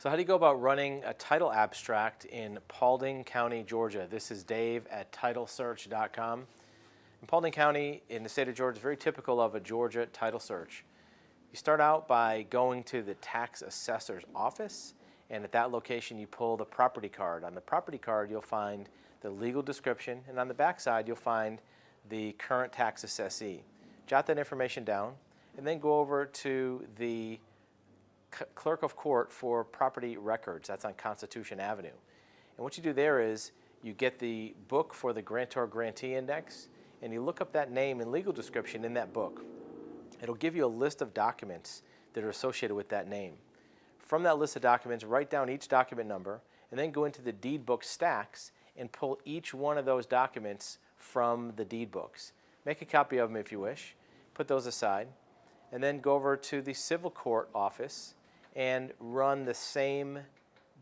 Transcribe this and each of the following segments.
So how do you go about running a title abstract in Paulding County, Georgia? This is Dave at titlesearch.com. In Paulding County in the state of Georgia is very typical of a Georgia title search. You start out by going to the tax assessor's office, and at that location you pull the property card. On the property card you'll find the legal description, and on the back side you'll find the current tax assessee. Jot that information down and then go over to the clerk of court for property records. That's on Constitution Avenue. And what you do there is you get the book for the grantor-grantee index, and you look up that name and legal description in that book. It'll give you a list of documents that are associated with that name. From that list of documents, write down each document number, and then go into the deed book stacks and pull each one of those documents from the deed books. Make a copy of them if you wish, put those aside, and then go over to the civil court office and run the same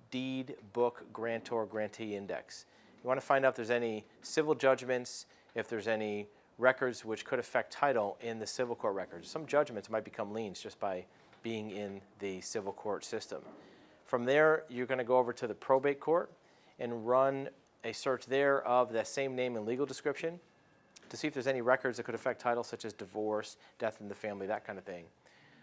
deed book grantor-grantee index. You want to find out if there's any civil judgments, if there's any records which could affect title in the civil court records. Some judgments might become liens just by being in the civil court system. From there, you're going to go over to the probate court and run a search there of that same name and legal description to see if there's any records that could affect title, such as divorce, death in the family, that kind of thing.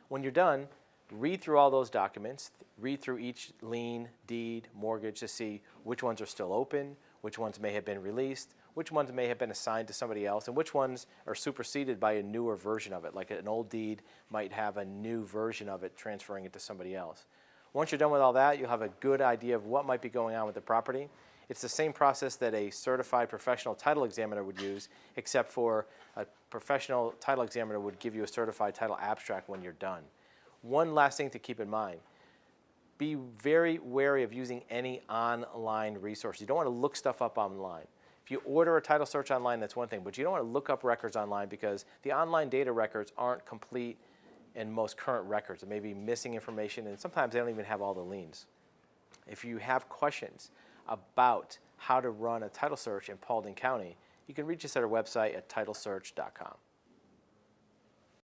When you're done, read through all those documents, read through each lien, deed, mortgage to see which ones are still open, which ones may have been released, which ones may have been assigned to somebody else, and which ones are superseded by a newer version of it, like an old deed might have a new version of it transferring it to somebody else. Once you're done with all that, you'll have a good idea of what might be going on with the property. It's the same process that a certified professional title examiner would use, except for a professional title examiner would give you a certified title abstract when you're done. One last thing to keep in mind, be very wary of using any online resource. You don't want to look stuff up online. If you order a title search online, that's one thing, but you don't want to look up records online because the online data records aren't complete and most current records. There may be missing information, and sometimes they don't even have all the liens. If you have questions about how to run a title search in Paulding County, you can reach us at our website at titlesearch.com.